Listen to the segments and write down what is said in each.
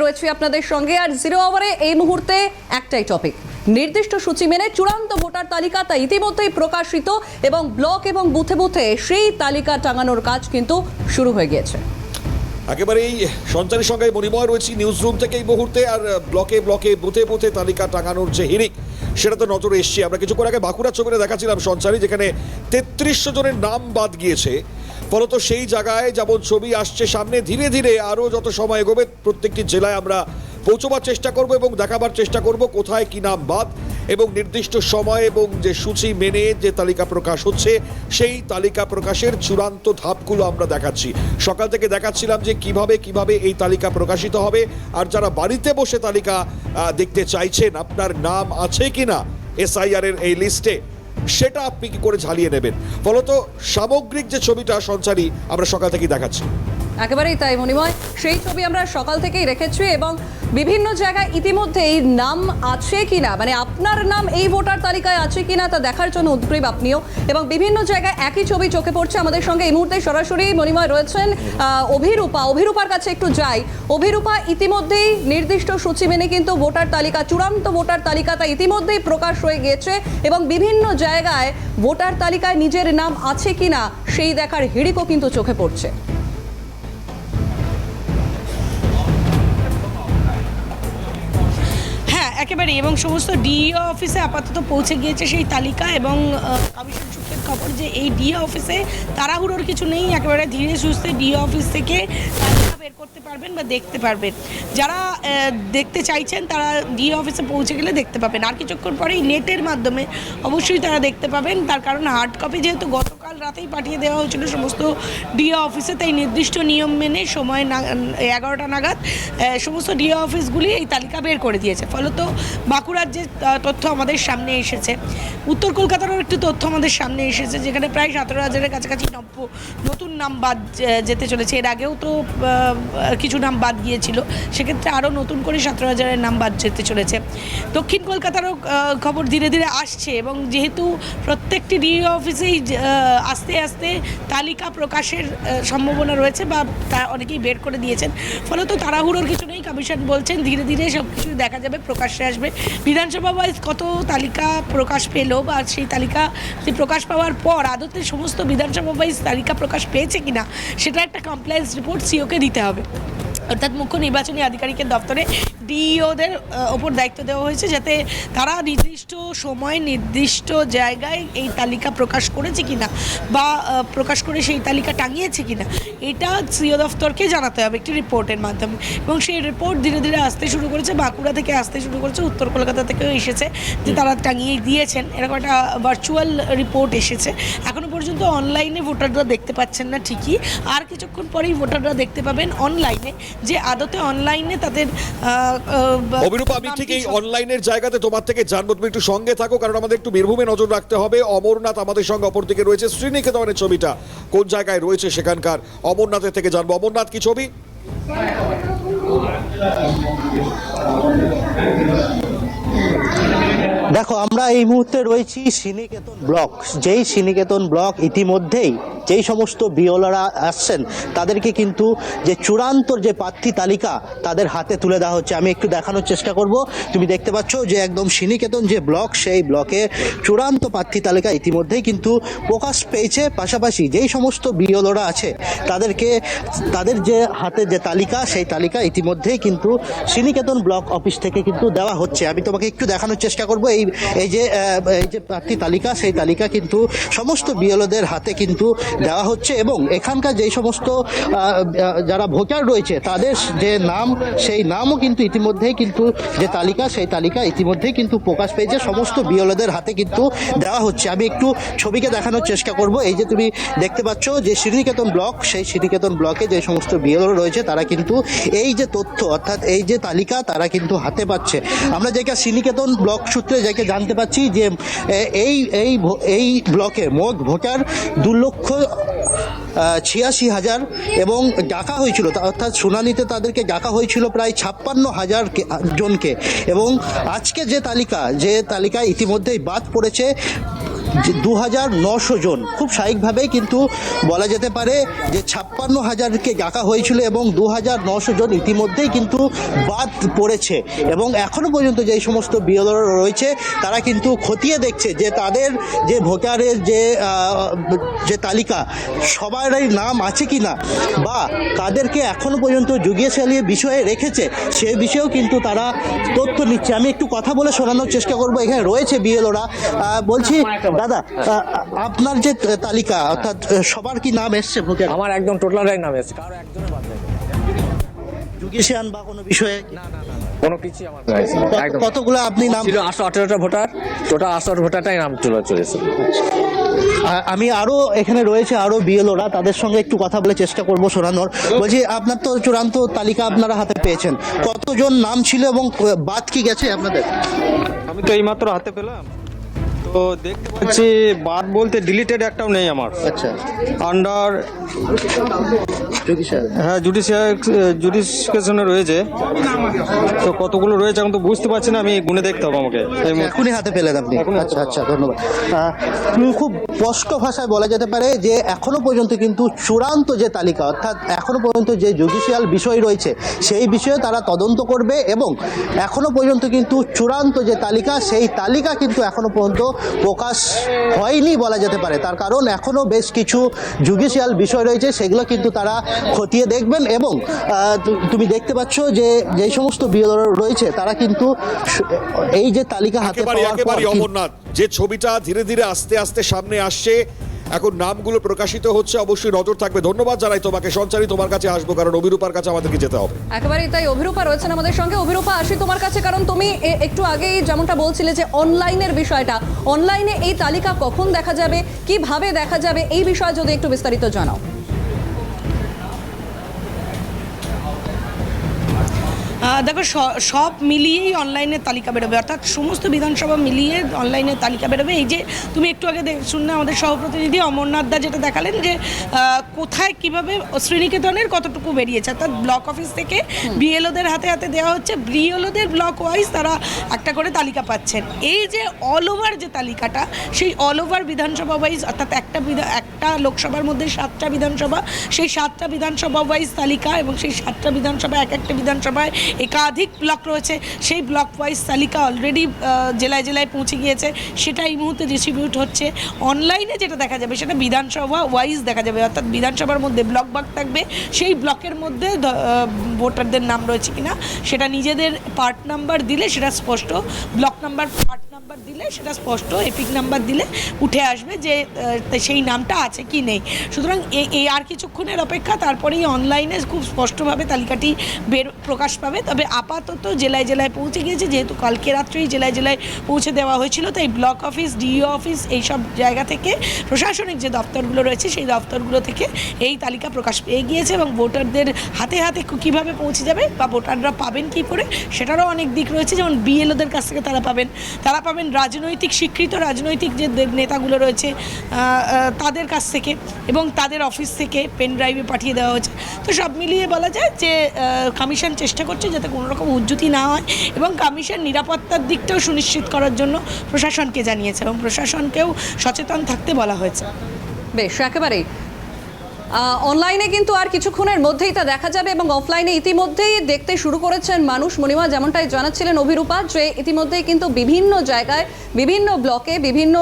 রয়েছে আপনাদের সঙ্গে। আর জিরো আওয়ারে এই মুহূর্তে একটাই টপিক, নির্দিষ্ট সূচি মেনে চূড়ান্ত ভোটার তালিকা তা ইতিমধ্যেই প্রকাশিত এবং ব্লক এবং বুথে বুথে সেই তালিকা টাঙানোর কাজ কিন্তু শুরু হয়ে গিয়েছে। একেবারেই সঞ্চারীর সঙ্গে মণিময় রয়েছি নিউজ রুম থেকে এই মুহূর্তে। আর ব্লকে ব্লকে বুথে বুথে তালিকা টাঙানোর যে হিড়িক সেটা তো নজরে এসছে। আমরা কিছুক্ষণ আগে বাঁকুড়ার ছবিতে দেখাচ্ছিলাম সঞ্চারী, যেখানে 3300 জনের নাম বাদ গিয়েছে। ফলত সেই জায়গায় যেমন ছবি আসছে সামনে, ধীরে ধীরে আরও যত সময় এগোবে প্রত্যেকটি জেলায় আমরা পৌঁছবার চেষ্টা করব এবং দেখাবার চেষ্টা করব কোথায় কি নাম বাদ, এবং নির্দিষ্ট সময় এবং যে সূচি মেনে যে তালিকা প্রকাশ হচ্ছে সেই তালিকা প্রকাশের চূড়ান্ত ধাপগুলো আমরা দেখাচ্ছি। সকাল থেকে দেখাচ্ছিলাম যে কিভাবে এই তালিকা প্রকাশিত হবে, আর যারা বাড়িতে বসে তালিকা দেখতে চাইছেন আপনার নাম আছে কিনা এসআইআর এর এই লিস্টে, সেটা আপনি কি করে ঝালিয়ে নেবেন। ফলত সামগ্রিক যে ছবিটা সঞ্চারী আমরা সকাল থেকেই দেখাচ্ছি। একেবারেই তাই মণিময়, সেই ছবি আমরা সকাল থেকেই রেখেছি এবং বিভিন্ন জায়গায় ইতিমধ্যেই নাম আছে কিনা, মানে আপনার নাম এই ভোটার তালিকায় আছে কিনা তা দেখার জন্য উদ্গ্রীব আপনিও। এবং বিভিন্ন জায়গায় একই ছবি চোখে পড়ছে। আমাদের সঙ্গে এই মুহূর্তে সরাসরি মণিময় রয়েছেন অভিরূপার কাছে একটু যাই। অভিরূপা, ইতিমধ্যেই নির্দিষ্ট সূচি মেনে কিন্তু ভোটার তালিকা, চূড়ান্ত ভোটার তালিকা তা ইতিমধ্যেই প্রকাশ হয়ে গিয়েছে এবং বিভিন্ন জায়গায় ভোটার তালিকায় নিজের নাম আছে কিনা সেই দেখার হিড়িকও কিন্তু চোখে পড়ছে। একেবারে, এবং সমস্ত ডিইও অফিসে আপাতত পৌঁছে গিয়েছে সেই তালিকা। এবং কমিশন সূত্রের খবর যে এই ডিইও অফিসে তাড়াহুড়োর কিছু নেই, একেবারে ধীরে সুস্থে ডিইও অফিস থেকে তালিকা বের করতে পারবেন বা দেখতে পারবেন। যারা দেখতে চাইছেন তারা ডিইও অফিসে পৌঁছে গেলে দেখতে পাবেন। আর কিছুক্ষণ পরেই নেটের মাধ্যমে অবশ্যই তারা দেখতে পাবেন, তার কারণ হার্ড কপি যেহেতু গতকাল রাতেই পাঠিয়ে দেওয়া হয়েছিল সমস্ত ডিইও অফিসে, তাই নির্দিষ্ট নিয়ম মেনে সময় 11টা নাগাদ সমস্ত ডিইও অফিসগুলি এই তালিকা বের করে দিয়েছে। ফলত বাঁকুড়ার যে তথ্য আমাদের সামনে এসেছে, উত্তর কলকাতারও একটি তথ্য আমাদের সামনে এসেছে, যেখানে প্রায় 17,000-এর কাছাকাছি নতুন নাম বাদ যেতে চলেছে। এর আগেও তো কিছু নাম বাদ গিয়েছিল, সেক্ষেত্রে আরও নতুন করে 17,000-এর নাম বাদ যেতে চলেছে। দক্ষিণ কলকাতারও খবর ধীরে ধীরে আসছে এবং যেহেতু প্রত্যেকটি ডিইও অফিসেই আস্তে আস্তে তালিকা প্রকাশের সম্ভাবনা রয়েছে বা তা অনেকেই বের করে দিয়েছেন, ফলত তাড়াহুড়োর কিছু নেই। কমিশন বলছেন ধীরে ধীরে সব কিছু দেখা যাবে, প্রকাশ্যে আসবে। বিধানসভা ওয়াইজ কত তালিকা প্রকাশ পেল বা সেই তালিকা প্রকাশ পাওয়ার পর আদতে সমস্ত বিধানসভা ওয়াইজ তালিকা প্রকাশ পেয়েছে কিনা সেটা একটা কমপ্লায়েন্স রিপোর্ট সিওকে দিতে হবে। অর্থাৎ মুখ্য নির্বাচনী আধিকারিকের দপ্তরে ডিইওদের ওপর দায়িত্ব দেওয়া হয়েছে, যাতে তারা নির্দিষ্ট সময় নির্দিষ্ট জায়গায় এই তালিকা প্রকাশ করেছে কিনা বা প্রকাশ করে সেই তালিকা টাঙিয়েছে কিনা এটা সিও দপ্তরকে জানাতে হবে একটি রিপোর্টের মাধ্যমে। এবং সেই রিপোর্ট ধীরে ধীরে আসতে শুরু করেছে, বাঁকুড়া থেকে আসতে শুরু করেছে, উত্তর কলকাতা থেকেও এসেছে যে তারা টাঙিয়ে দিয়েছেন, এরকম একটা ভার্চুয়াল রিপোর্ট এসেছে। এখনও পর্যন্ত অনলাইনে ভোটাররা দেখতে পাচ্ছেন না ঠিকই, আর কিছুক্ষণ পরেই ভোটাররা দেখতে পাবেন অনলাইনে যে আদতে অনলাইনে তাদের। অভিরূপা, আমি ঠিক এই অনলাইনের জায়গাতে তোমার থেকে জানবো, তুমি একটু সঙ্গে থাকো, কারণ আমাদের একটু বীরভূমে নজর রাখতে হবে। অমরনাথ আমাদের সঙ্গে অপরদিকে রয়েছে, শ্রীনিকেতনের ছবিটা কোন জায়গায় রয়েছে সেখানকার, অমরনাথের থেকে জানবো। অমরনাথ, কি ছবি? দেখো, আমরা এই মুহূর্তে রয়েছি শ্রীনিকেতন ব্লক। যেই শ্রীনিকেতন ব্লক ইতিমধ্যেই যেই সমস্ত বিওলারা আসছেন তাদেরকে কিন্তু যে চূড়ান্ত যে প্রার্থী তালিকা তাদের হাতে তুলে দেওয়া হচ্ছে। আমি একটু দেখানোর চেষ্টা করব। তুমি দেখতে পাচ্ছ যে একদম শ্রীনিকেতন যে ব্লক, সেই ব্লকে চূড়ান্ত প্রার্থী তালিকা ইতিমধ্যেই কিন্তু প্রকাশ পেয়েছে। পাশাপাশি যেই সমস্ত বিওলারা আছে তাদেরকে তাদের যে হাতে যে তালিকা, সেই তালিকা ইতিমধ্যেই কিন্তু শ্রীনিকেতন ব্লক অফিস থেকে কিন্তু দেওয়া হচ্ছে। আমি তোমাকে একটু দেখানোর চেষ্টা করব। এই যে প্রার্থী তালিকা, সেই তালিকা কিন্তু সমস্ত বিএলওদের হাতে কিন্তু দেওয়া হচ্ছে এবং এখানকার যেই সমস্ত যারা ভোটার রয়েছে তাদের যে নাম, সেই নামও কিন্তু ইতিমধ্যেই কিন্তু যে তালিকা, সেই তালিকা ইতিমধ্যেই কিন্তু প্রকাশ পেয়েছে, সমস্ত বিএলওদের হাতে কিন্তু দেওয়া হচ্ছে। আমি একটু ছবিকে দেখানোর চেষ্টা করব। এই যে তুমি দেখতে পাচ্ছ যে শ্রীনিকেতন ব্লক, সেই শ্রীনিকেতন ব্লকে যে সমস্ত বিএলও রয়েছে তারা কিন্তু এই যে তথ্য, অর্থাৎ এই যে তালিকা তারা কিন্তু হাতে পাচ্ছে। আমরা যেটা শ্রীনিকেতন ব্লক সূত্রে যাকে জানতে পাচ্ছি যে এই ব্লকে মোট ভোটার 2,86,000 এবং ডাকা হয়েছিল, অর্থাৎ শুনানিতে তাদেরকে ডাকা হয়েছিল প্রায় 56,000 জনকে। এবং আজকে যে তালিকা ইতিমধ্যেই বাদ পড়েছে 2900 জন, খুব স্বাভাবিকভাবেই কিন্তু বলা যেতে পারে যে 56,000কে ডাকা হয়েছিল এবং 2900 জন ইতিমধ্যেই কিন্তু বাদ পড়েছে। এবং এখনও পর্যন্ত যেই সমস্ত বিএলওরা রয়েছে তারা কিন্তু খতিয়ে দেখছে যে তাদের যে ভোটারের যে তালিকা সবারই নাম আছে কি না, বা তাদেরকে এখনও পর্যন্ত জুডিশিয়ালি বিষয়ে রেখেছে সে বিষয়েও কিন্তু তারা তথ্য নিচ্ছে। আমি একটু কথা বলে শোনানোর চেষ্টা করব, এখানে রয়েছে বিএলওরা। বলছি দাদা, আপনার যে তালিকা অর্থাৎ সবার কি নাম এসছে ভোটার? আমার একদম টোটালটাই নাম এসেছে, কারো একজনের বাদ নেই। জুডিশিয়ান বা কোনো বিষয়ে কোনো কিছু আমার হয়েছে না। একদম কতগুলো আপনি নাম? ছিল 818টা ভোটার, টোটাল 818 ভোটারটাই নাম চলেছে। আমি আরো এখানে রয়েছে আরো বিএলওরা, তাদের সঙ্গে একটু কথা বলে চেষ্টা করব শোনানোর। বলছি আপনার তো চূড়ান্ত তালিকা আপনারা হাতে পেয়েছেন, কতজন নাম ছিল এবং বাদ কি গেছে আপনাদের? আমি তো এইমাত্র হাতে পেলাম, তো দেখতে পাচ্ছি বাদ বলতে ডিলিটেড একটাও নেই আমার। আচ্ছা, আন্ডার হ্যাঁ জুডিশিয়ালে রয়েছে, তো কতগুলো রয়েছে এখন তো বুঝতে পারছি না, আমি গুনে দেখতে হবে আমাকে। এই মুহূর্তে এখনই হাতে পেলেন আপনি? আচ্ছা আচ্ছা, ধন্যবাদ। খুব স্পষ্ট ভাষায় বলা যেতে পারে যে এখনো পর্যন্ত কিন্তু চূড়ান্ত যে তালিকা অর্থাৎ এখনো পর্যন্ত যে জুডিশিয়াল বিষয় রয়েছে সেই বিষয়ে তারা তদন্ত করবে এবং এখনো পর্যন্ত কিন্তু চূড়ান্ত যে তালিকা সেই তালিকা কিন্তু এখনো পর্যন্ত প্রকাশ হয়নি বলা যেতে পারে। তার কারণ এখনো বেশ কিছু জুডিশিয়াল বিষয় রয়েছে, সেগুলো কিন্তু তারা খতিয়ে দেখবেন। এবং তুমি দেখতে পাচ্ছ যে যেই সমস্ত বিএলও রয়েছে তারা কিন্তু এই যে তালিকা হাতে পাওয়ার পর অমরনাথ যে ছবিটা ধীরে ধীরে আস্তে আস্তে সামনে আসছে, এখন নামগুলো প্রকাশিত হচ্ছে, অবশ্যই নজর থাকবে। ধন্যবাদ জানাই তোমাকে সঞ্চারী, তোমার কাছে আসবো কারণ অভিরূপার কাছে আমাদেরকে যেতে হবে। একেবারেই তাই, অভিরূপা রয়েছেন আমাদের সঙ্গে। অভিরূপা, আসি তোমার কাছে, কারণ তুমি একটু আগেই যেমনটা বলছিলে যে অনলাইনের বিষয়টা, অনলাইনে এই তালিকা কখন দেখা যাবে, কিভাবে দেখা যাবে, এই বিষয়ে যদি একটু বিস্তারিত জানাও। দেখো, সব মিলিয়েই অনলাইনের তালিকা বেরোবে, অর্থাৎ সমস্ত বিধানসভা মিলিয়ে অনলাইনের তালিকা বেরোবে। এই যে তুমি একটু আগে শুনলে আমাদের সহপ্রতিনিধি অমরনাথ দা যেটা দেখালেন যে কোথায় কিভাবে শ্রীনিকেতনের কতটুকু বেরিয়েছে, অর্থাৎ ব্লক অফিস থেকে বিএলওদের হাতে হাতে দেওয়া হচ্ছে, বিএলওদের ব্লক ওয়াইজ তারা একটা করে তালিকা পাচ্ছেন। এই যে অল ওভার যে তালিকাটা, সেই অল ওভার বিধানসভা ওয়াইজ, অর্থাৎ একটা লোকসভার মধ্যে 7টা বিধানসভা, সেই 7টা বিধানসভা ওয়াইজ তালিকা, এবং সেই 7টা বিধানসভা এক একটা বিধানসভায় একাধিক ব্লক রয়েছে, সেই ব্লক ওয়াইজ তালিকা অলরেডি জেলায় জেলায় পৌঁছে গিয়েছে, সেটা এই মুহূর্তে ডিস্ট্রিবিউট হচ্ছে। অনলাইনে যেটা দেখা যাবে সেটা বিধানসভা ওয়াইজ দেখা যাবে, অর্থাৎ বিধানসভার মধ্যে ব্লক ভাগ থাকবে, সেই ব্লকের মধ্যে ভোটারদের নাম রয়েছে কিনা সেটা নিজেদের পার্ট নাম্বার দিলে সেটা স্পষ্ট, ব্লক নাম্বার পার্ট নাম্বার দিলে সেটা স্পষ্ট, এপিক নাম্বার দিলে উঠে আসবে যে সেই নামটা আছে কি নেই। সুতরাং এই আর কিছুক্ষণের অপেক্ষা, তারপরেই অনলাইনে খুব স্পষ্টভাবে তালিকাটি প্রকাশ পাবে। তবে আপাতত জেলায় জেলায় পৌঁছে গিয়েছে, যেহেতু কালকে রাত্রেই জেলায় জেলায় পৌঁছে দেওয়া হয়েছিল, তাই ব্লক অফিস, ডিইও অফিস, এইসব জায়গা থেকে প্রশাসনিক যে দপ্তরগুলো রয়েছে সেই দপ্তরগুলো থেকে এই তালিকা প্রকাশ পেয়ে গিয়েছে। এবং ভোটারদের হাতে হাতে কীভাবে পৌঁছে যাবে বা ভোটাররা পাবেন কী করে সেটারও অনেক দিক রয়েছে। যেমন বিএলওদের কাছ থেকে তারা পাবেন রাজনৈতিক স্বীকৃত রাজনৈতিক যে নেতাগুলো রয়েছে তাদের কাছ থেকে, এবং তাদের অফিস থেকে পেন ড্রাইভে পাঠিয়ে দেওয়া হয়েছে। তো সব মিলিয়ে বলা যায় যে কমিশন চেষ্টা করছে যাতে কোনো রকম উজ্জুতি না হয়, এবং কমিশন নিরাপত্তার দিকটাও সুনিশ্চিত করার জন্য প্রশাসনকে জানিয়েছে এবং প্রশাসনকেও সচেতন থাকতে বলা হয়েছে। বেশ, একেবারেই অনলাইনে কিন্তু আর কিছুক্ষণের মধ্যেই তা দেখা যাবে, এবং অফলাইনে ইতিমধ্যেই দেখতে শুরু করেছেন মানুষ। মণিমা, যেমনটাই জানাচ্ছিলেন অভিরূপা, যে ইতিমধ্যেই কিন্তু বিভিন্ন জায়গায়, বিভিন্ন ব্লকে, বিভিন্ন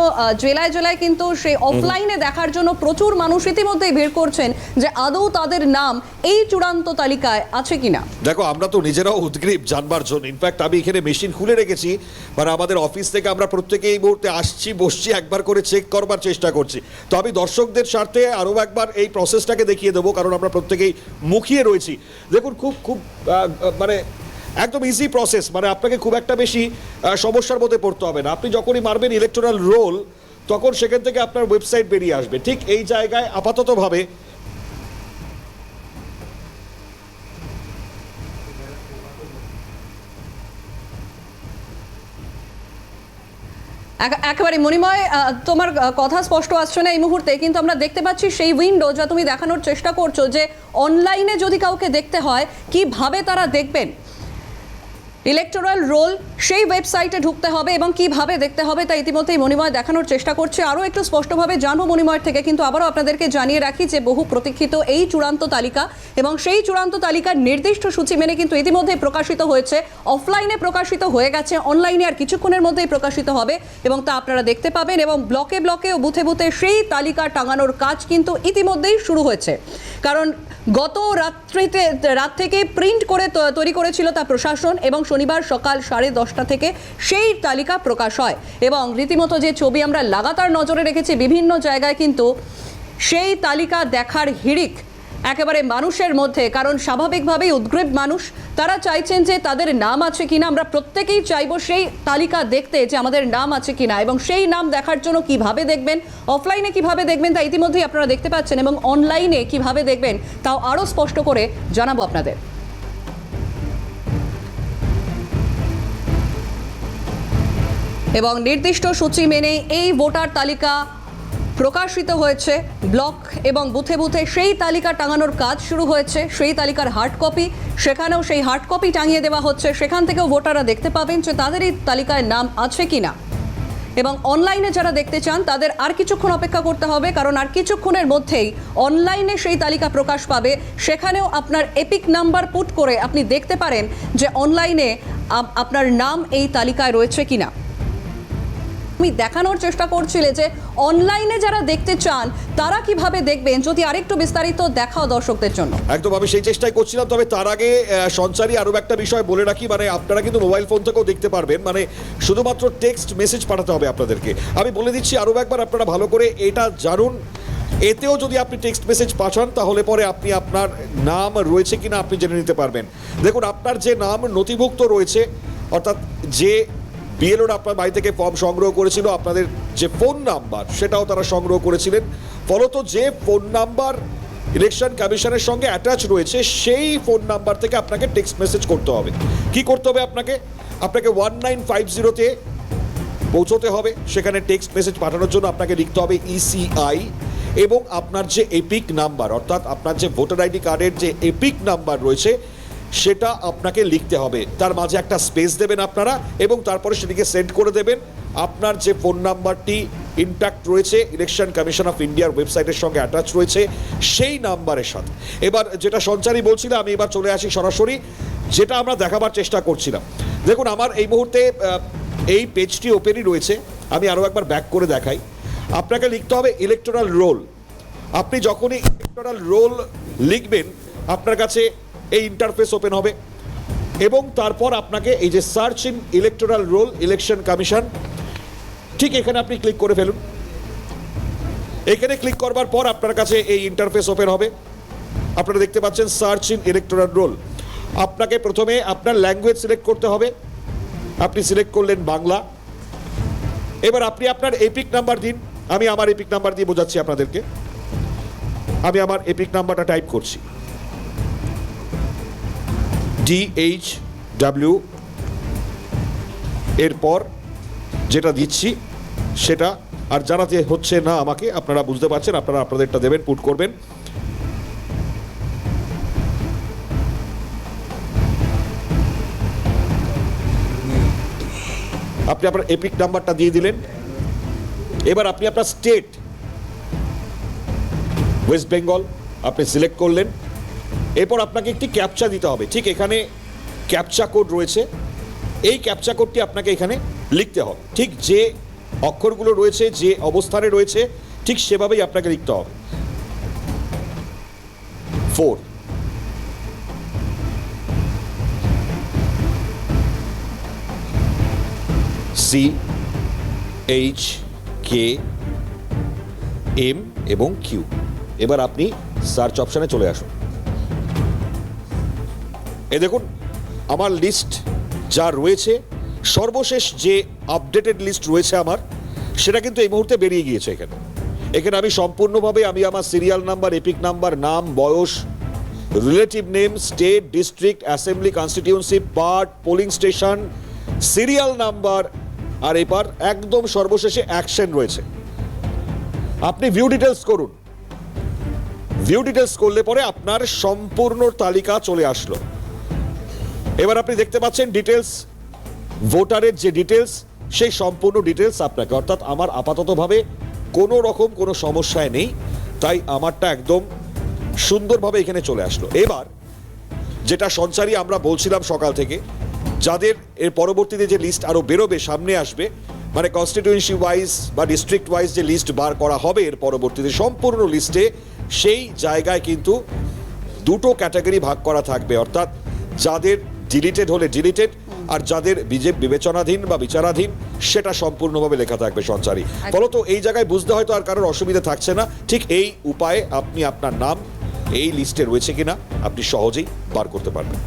জেলায় জেলায় কিন্তু সেই অফলাইনে দেখার জন্য প্রচুর মানুষ ইতিমধ্যেই ভিড় করছেন যে আদৌ তাদের নাম এই চূড়ান্ত তালিকায় আছে কিনা। দেখো, আমরা তো নিজেরাও উদ্গ্রীব জানবার জন্য। ইনফ্যাক্ট আমি এখানে মেশিন খুলে রেখেছি, মানে আমাদের অফিস থেকে আমরা প্রত্যেকে এই মুহূর্তে আসছি, বসছি, একবার করে চেক করবার চেষ্টা করছি। তো আমি দর্শকদের স্বার্থে আরও একবার এই প্রসেসটাকে দেখিয়ে দেবো, কারণ আমরা প্রত্যেকেই মুখিয়ে রয়েছি। দেখুন, খুব মানে একদম ইজি প্রসেস, মানে আপনাকে খুব একটা বেশি সমস্যার মধ্যে পড়তে হবে না। আপনি যখনই মারবেন ইলেকটোরাল রোল, তখন সেখান থেকে আপনার ওয়েবসাইট বেরিয়ে আসবে। ঠিক এই জায়গায় আপাততভাবে একেবারে মণিময়, তোমার কথা স্পষ্ট আসছে না এই মুহূর্তে, কিন্তু আমরা দেখতে পাচ্ছি সেই উইন্ডো যা তুমি দেখানোর চেষ্টা করছো যে অনলাইনে যদি কাউকে দেখতে হয় কিভাবে তারা দেখবেন। ইলেকটোরাল রোল সেই ওয়েবসাইটে ঢুকতে হবে এবং কিভাবে দেখতে হবে তা ইতিমধ্যেই মণিময় দেখানোর চেষ্টা করছে। আরও একটু স্পষ্টভাবে জানবো মণিময়ের থেকে, কিন্তু আবারও আপনাদেরকে জানিয়ে রাখি যে বহু প্রতীক্ষিত এই চূড়ান্ত তালিকা এবং সেই চূড়ান্ত তালিকার নির্দিষ্ট সূচি মেনে কিন্তু ইতিমধ্যে প্রকাশিত হয়েছে, অফলাইনে প্রকাশিত হয়ে গেছে, অনলাইনে আর কিছুক্ষণের মধ্যেই প্রকাশিত হবে এবং তা আপনারা দেখতে পাবেন। এবং ব্লকে ব্লকে ও বুথে বুথে সেই তালিকা টাঙানোর কাজ কিন্তু ইতিমধ্যেই শুরু হয়েছে, কারণ গত রাত থেকে প্রিন্ট করে তৈরি করেছিল তা প্রশাসন এবং শনিবার সকাল 10:30 থেকে সেই তালিকা প্রকাশ হয় এবং রীতিমতো যে ছবি আমরা লাগাতার নজরে রেখেছি বিভিন্ন জায়গায়, কিন্তু সেই তালিকা দেখার হিড়িক একেবারে মানুষের মধ্যে, কারণ স্বাভাবিকভাবেই উদ্গ্রীব মানুষ, তারা চাইছেন যে তাদের নাম আছে কিনা। আমরা প্রত্যেকেই চাইবো সেই তালিকা দেখতে যে আমাদের নাম আছে কিনা, এবং সেই নাম দেখার জন্য কিভাবে দেখবেন, অফলাইনে কিভাবে দেখবেন তা ইতিমধ্যেই আপনারা দেখতে পাচ্ছেন, এবং অনলাইনে কিভাবে দেখবেন তাও আরও স্পষ্ট করে জানাবো আপনাদের। এবং নির্দিষ্ট সূচি মেনে এই ভোটার তালিকা প্রকাশিত হয়েছে। ব্লক এবং বুথে বুথে সেই তালিকা টাঙানোর কাজ শুরু হয়েছে। সেই তালিকার হার্ড কপি, সেখানেও সেই হার্ড কপি টাঙিয়ে দেওয়া হচ্ছে, সেখান থেকেও ভোটাররা দেখতে পাবেন যে তাদের এই তালিকায় নাম আছে কিনা। এবং অনলাইনে যারা দেখতে চান তাদের আর কিছুক্ষণ অপেক্ষা করতে হবে, কারণ আর কিছুক্ষণের মধ্যেই অনলাইনে সেই তালিকা প্রকাশ পাবে। সেখানেও আপনার এপিক নাম্বার পুট করে আপনি দেখতে পারেন যে অনলাইনে আপনার নাম এই তালিকায় রয়েছে কিনা। আমি দেখানোর চেষ্টা করছিলে যে অনলাইনে যারা দেখতে চান তারা কিভাবে দেখবেন, যদি আরেকটু বিস্তারিত দেখাও দর্শকদের জন্য। একদম আমি সেই চেষ্টাই করছিলাম, তবে তার আগে সঞ্চারী আরও একটা বিষয় বলে রাখি, মানে আপনারা কিন্তু মোবাইল ফোন থেকেও দেখতে পারবেন, মানে শুধুমাত্র টেক্সট মেসেজ পাঠাতে হবে আপনাদেরকে। আমি বলে দিচ্ছি আরও একবার, আপনারা ভালো করে এটা জানুন। এতেও যদি আপনি টেক্সট মেসেজ পাঠান তাহলে পরে আপনি আপনার নাম রয়েছে কিনা আপনি জেনে নিতে পারবেন। দেখুন, আপনার যে নাম নথিভুক্ত রয়েছে, অর্থাৎ যে বিএলওরা আপনার বাড়ি থেকে ফর্ম সংগ্রহ করেছিল, আপনাদের যে ফোন নাম্বার সেটাও তারা সংগ্রহ করেছিলেন, ফলত যে ফোন নাম্বার ইলেকশন কমিশনের সঙ্গে অ্যাটাচ রয়েছে সেই ফোন নাম্বার থেকে আপনাকে টেক্সট মেসেজ করতে হবে। কি করতে হবে আপনাকে 1950-তে পৌঁছতে হবে। সেখানে টেক্সট মেসেজ পাঠানোর জন্য আপনাকে লিখতে হবে ECI এবং আপনার যে এপিক নাম্বার, অর্থাৎ আপনার যে ভোটার আইডি কার্ডের যে এপিক নাম্বার রয়েছে সেটা আপনাকে লিখতে হবে। তার মাঝে একটা স্পেস দেবেন আপনারা এবং তারপরে সেটিকে সেন্ড করে দেবেন। আপনার যে ফোন নাম্বারটি ইনট্যাক্ট রয়েছে, ইলেকশন কমিশন অফ ইন্ডিয়ার ওয়েবসাইটের সঙ্গে অ্যাটাচ রয়েছে সেই নাম্বারের সাথে। এবার যেটা সঞ্চারী বলছিল, আমি এবার চলে আসি সরাসরি যেটা আমরা দেখাবার চেষ্টা করছিলাম। দেখুন, আমার এই মুহূর্তে এই পেজটি ওপেনই রয়েছে। আমি আরও একবার ব্যাক করে দেখাই। আপনাকে লিখতে হবে ইলেকটোরাল রোল। আপনি যখনই ইলেকটোরাল রোল লিখবেন আপনার কাছে এই ইন্টারফেস ওপেন হবে এবং তারপর আপনাকে এই যে search in electoral role election commission, ঠিক এখানে আপনি ক্লিক করে ফেলুন। এখানে ক্লিক করবার পর আপনার কাছে এই ইন্টারফেস ওপেন হবে। আপনারা দেখতে পাচ্ছেন সার্চ ইন ইলেকটোরাল রোল। আপনাকে প্রথমে আপনার ল্যাঙ্গুয়েজ সিলেক্ট করতে হবে। আপনি সিলেক্ট করলেন বাংলা। এবার আপনি আপনার এপিক নাম্বার দিন। আমি আমার এপিক নাম্বার দিয়ে বোঝাচ্ছি আপনাদেরকে। আমি আমার এপিক নাম্বারটা টাইপ করছি, DHW, এরপর যেটা দিচ্ছি সেটা আর জানাতে হচ্ছে না আমাকে, আপনারা বুঝতে পারছেন, আপনারা আপনাদেরটা দেবেন, পুট করবেন। আপনি আপনার এপিক নাম্বারটা দিয়ে দিলেন। এবার আপনি আপনার স্টেট ওয়েস্ট বেঙ্গল আপনি সিলেক্ট করলেন। এরপর আপনাকে একটি ক্যাপচা দিতে হবে। ঠিক এখানে ক্যাপচা কোড রয়েছে, এই ক্যাপচা কোডটি আপনাকে এখানে লিখতে হবে। ঠিক যে অক্ষরগুলো রয়েছে, যে অবস্থানে রয়েছে, ঠিক সেভাবেই আপনাকে লিখতে হবে। 4 CHKM এবং Q। এবার আপনি সার্চ অপশানে চলে আসুন। এ দেখুন, আমার লিস্ট যা রয়েছে, সর্বশেষ যে আপডেটেড লিস্ট রয়েছে আমার, সেটা কিন্তু এই মুহূর্তে বেরিয়ে গিয়েছে। এখানে আমি সম্পূর্ণভাবে আমি আমার সিরিয়াল নাম্বার, এপিক নাম্বার, নাম, বয়স, relative name, state, district, assembly, constituency, part, polling station, serial number, আর এবার একদম সর্বশেষে অ্যাকশন রয়েছে। আপনি ভিউ ডিটেলস করুন। ভিউ ডিটেলস করলে পরে আপনার সম্পূর্ণ তালিকা চলে আসলো। এবার আপনি দেখতে পাচ্ছেন ডিটেলস, ভোটারের যে ডিটেলস, সেই সম্পূর্ণ ডিটেলস আপনাকে, অর্থাৎ আমার আপাততভাবে কোনো রকম কোনো সমস্যায় নেই, তাই আমারটা একদম সুন্দরভাবে এখানে চলে আসলো। এবার যেটা সঞ্চারী আমরা বলছিলাম সকাল থেকে, যাদের এর পরবর্তীতে যে লিস্ট আরো বেরোবে, সামনে আসবে, মানে কনস্টিটিউয়েন্সি ওয়াইজ বা ডিস্ট্রিক্ট ওয়াইজ যে লিস্ট বার করা হবে এর পরবর্তীতে সম্পূর্ণ লিস্টে, সেই জায়গায় কিন্তু দুটো ক্যাটাগরি ভাগ করা থাকবে, অর্থাৎ যাদের ডিলিটেড হলে ডিলিটেড, আর যাদের বিবেচনাধীন বা বিচারাধীন সেটা সম্পূর্ণভাবে লেখা থাকবে সঞ্চারী। ফলত এই জায়গায় বুঝতে হয়তো আর কারোর অসুবিধা থাকছে না। ঠিক এই উপায়ে আপনি আপনার নাম এই লিস্টে রয়েছে কিনা আপনি সহজেই বার করতে পারবেন।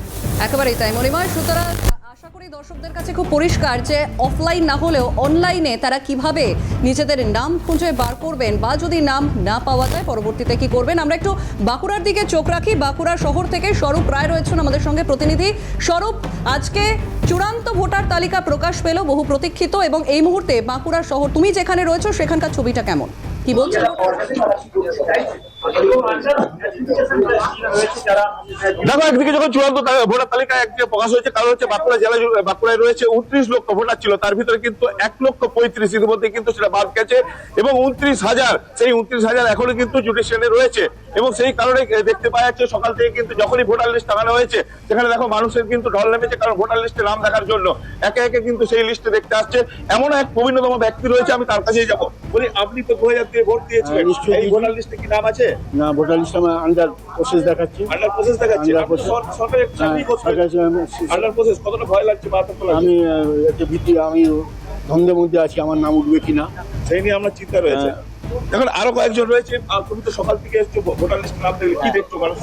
একেবারেই তাই মণিময়। সুতরাং আশা করি দর্শকদের কাছে খুব পরিষ্কার যে অফলাইন না হলেও অনলাইনে তারা কিভাবে নিজেদের নাম খুঁজে বার করবেন, বা যদি নাম না পাওয়া যায় পরবর্তীতে কি করবেন। আমরা একটু বাঁকুড়ার দিকে চোখ রাখি। বাঁকুড়া শহর থেকে স্বরূপ রায় রয়েছেন আমাদের সঙ্গে প্রতিনিধি। স্বরূপ, আজকে চূড়ান্ত ভোটার তালিকা প্রকাশ পেল, বহু প্রতীক্ষিত, এবং এই মুহূর্তে বাঁকুড়া শহর, তুমি যেখানে রয়েছো সেখানকার ছবিটা কেমন, কি বলছো? দেখো, একদিকে যখন চূড়ান্ত ভোটার তালিকা একদিকে প্রকাশ হয়েছে, কারণ হচ্ছে বাঁকুড়া জেলায়, বাঁকুড়ায় রয়েছে 29 লক্ষ ভোটার ছিল, তার ভিতরে কিন্তু 1,35,000 ইতিমধ্যে কিন্তু সেটা বাদ গেছে, এবং 29,000, সেই 29,000 এখনো কিন্তু জুডিশিয়ালে রয়েছে। এবং সেই কারণে দেখতে পাওয়া যাচ্ছে সকাল থেকে কিন্তু যখনই ভোটার লিস্ট টাঙানো হয়েছে, সেখানে দেখো মানুষের কিন্তু ঢল নেমেছে, কারণ ভোটার লিস্টে নাম দেখার জন্য একে একে কিন্তু সেই লিস্টে দেখতে আসছে। এমন এক প্রবীণতম ব্যক্তি রয়েছে, আমি তার কাছেই যাবো। বলি, আপনি তো 2000 দিয়ে ভোট দিয়েছিলেন, এই ভোটার লিস্টে কি নাম আছে? না, ভোটার লিস্ট আমার আন্ডার প্রসেস দেখাচ্ছি। আন্ডার প্রসেস দেখাচ্ছে। সরকারি চাকরি করছেন, আন্ডার প্রসেস, কতটা ভয় লাগছে বা আতঙ্ক লাগছে? আমি একটা ভীতি, আমি ধন্দের মধ্যে আছি, আমার নাম উঠবে কিনা সেই নিয়ে আমরা চিন্তা রয়েছে। এখন আরো কয়েকজন রয়েছে, তুমি তো সকাল থেকে এসছো, ভোটার লিস্ট নাম দেখলে কি দেখছো? মানুষ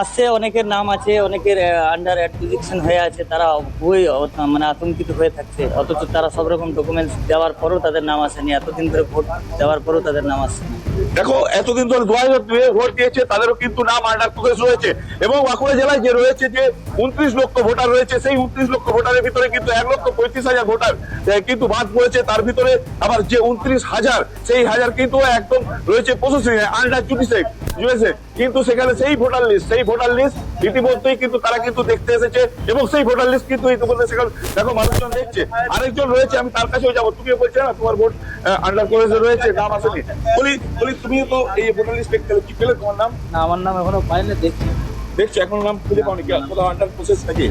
আসছে, অনেকের নাম আছে, অনেকের আন্ডার অ্যাডমিশন হয়ে আছে, তারা খুবই মানে আতঙ্কিত হয়ে থাকছে, অথচ তারা সব রকম ডকুমেন্টস দেওয়ার পরও তাদের নাম আসেনি, এতদিন ধরে ভোট দেওয়ার পরও তাদের নাম আসেনি। দেখো, এতদিন ধরে 2000 ভোট দিয়েছে, তাদেরও কিন্তু নাম আন্ডার প্রসেস রয়েছে। এবং বাঁকুড়া জেলায় যে রয়েছে যে 29 লক্ষ ভোটার রয়েছে, সেই 29 লক্ষ ভোটারের ভিতরে কিন্তু 1,35,000 ভোটার কিন্তু বাদ পড়েছে। তার ভিতরে আবার যে 29,000, সেই হাজার কিন্তু একদম রয়েছে প্রসেসিং আন্ডার জুডিশিয়াল, কিন্তু সেখানে সেই ভোটার লিস্ট ইতিমধ্যেই কিন্তু তারা কিন্তু দেখতে এসেছে, এবং সেই ভোটার লিস্ট কিন্তু ইতিমধ্যে সেখানে দেখো মানুষজন দেখছে। আরেকজন রয়েছে, আমি তার কাছেও যাবো। তুমিও বলছো না তোমার ভোট আন্ডার প্রসেসে রয়েছে, নাম আসেনি। বলি, তুমিও তো এই ভোটার লিস্ট দেখতে কি পেলে? তোমার নাম? না, আমার নাম এখনো পাইনি, দেখছো এখনো নাম খুঁজে পাওনি, কোথাও আন্ডার প্রসেস নাকি?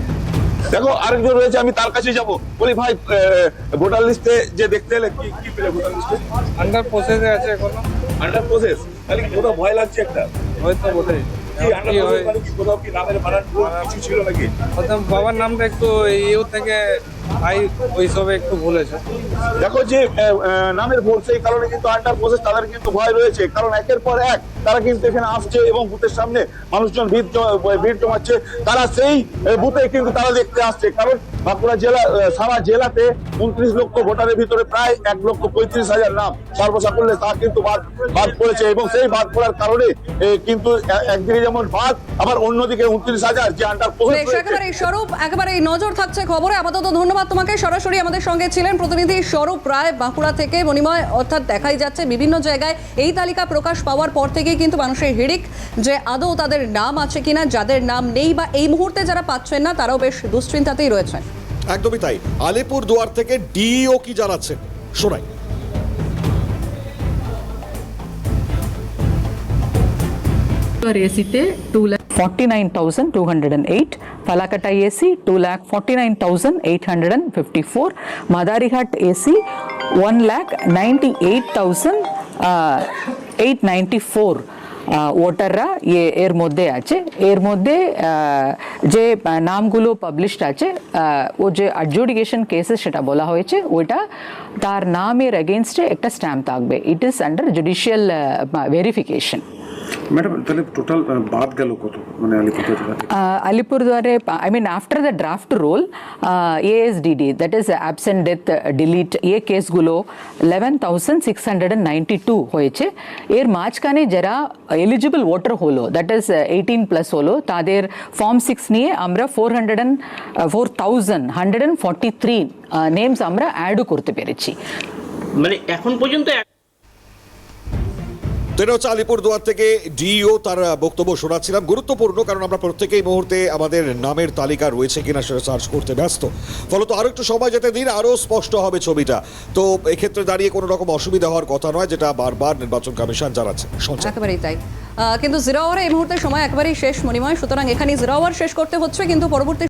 দেখো, আরেকজন রয়েছে, আমি তার কাছে যাবো। বলি, ভাই, ভোটার লিস্টে যে দেখতে এলে কি পেলে? ভোটার লিস্টে আন্ডার প্রসেসে আছে এখনো। আন্ডার প্রসেস, তাহলে কি কোথাও ভয় লাগছে একটা? হয়তো বোধহয় কি আন্ডার প্রসেস মানে কি, কোথাও কি নামের বানান কিছু ছিল নাকি? প্রথম বাবার নামটা একটু ইউ থেকে ভাই ওইসবে একটু ভুলেছে। দেখো, যে নামের ভোট, সেই কারণে কিন্তু আন্ডার প্রসেস তাদের কিন্তু ভয় রয়েছে, কারণ একের পর এক তারা কিন্তু এখানে আসছে এবং বুথের সামনে মানুষজন ভিড় জমাচ্ছে, তারা সেই বুথে কিন্তু তারা দেখতে আসছে। কারণ বাঁকুড়া জেলা, সারা জেলাতে 29 লক্ষ ভোটারের ভিতরে প্রায় 1,35,000 নাম সর্বসাকুল্যে তা কিন্তু বাদ পড়েছে, এবং সেই বাদ পড়ার কারণে কিন্তু একদিকে যেমন বাদ, আবার অন্যদিকে 29,000 যে আন্ডার প্রসেস। একেবারে স্বরূপ, একেবারে নজর থাকছে খবরে। আপাতত ধন্যবাদ তোমাকে। সরাসরি আমাদের সঙ্গে ছিলেন প্রতিনিধি স্বরূপ রায় বাঁকুড়া থেকে। মণিময়, অর্থাৎ দেখাই যাচ্ছে বিভিন্ন জায়গায় এই তালিকা প্রকাশ পাওয়ার পর থেকেই কিন্তু মানুষের হিড়িক যে আদৌ তাদের নাম আছে কিনা। যাদের নাম নেই বা এই মুহূর্তে যারা পাচ্ছেন না, তারাও বেশ দুশ্চিন্তাতেই রয়েছেন। একদমই তাই। আলিপুর দুয়ার থেকে ডিও কি জানাচ্ছেন শোনাই। এসিতে 2,49,208, Palakata AC 2,49,854, Madarighat AC 1,98,894 ভোটাররা এর মধ্যে আছে। এর মধ্যে যে নামগুলো পাবলিশড আছে, ও যে অ্যাডজুডিকেশন কেসেস সেটা বলা হয়েছে, ওইটা তার নামের এগেনস্টে একটা স্ট্যাম্প থাকবে। It is under judicial verification. Madam, তাহলে টোটাল বাদ গেল কত, মানে আলিপুরদুয়ারে, I mean after the draft roll, ASDD, that is absent death delete, এই কেসগুলো 11,692 হয়েছে। এর মাঝখানে যারা এলিজিবল ভোটার হলো, দ্যাট ইজ 18+ হলো, তাদের ফর্ম 6 নিয়ে আমরা 4,143 নেমস আমরা অ্যাডও করতে পেরেছি। মানে এখন পর্যন্ত তো এটা হচ্ছে আলিপুরদুয়ার থেকে ডিও তার বক্তব্য শোনাচ্ছিলাম, গুরুত্বপূর্ণ কারণ আমরা প্রত্যেকেই মুহূর্তে আমাদের নামের তালিকা রয়েছে কিনা সেটা সার্চ করতে ব্যস্ত। ফলত আরো একটু সময় যেতে দিন, আরো স্পষ্ট হবে ছবিটা। তো এক্ষেত্রে দাঁড়িয়ে কোনো রকম অসুবিধা হওয়ার কথা নয়, যেটা বারবার নির্বাচন কমিশন জানাচ্ছে। সঞ্চার। একেবারেই তাই। কিন্তু জিরো আওয়ারে এই মুহূর্তে সময় একেবারেই শেষ মণিময়, সুতরাং এখানে জিরো আওয়ার শেষ করতে হচ্ছে, কিন্তু পরবর্তী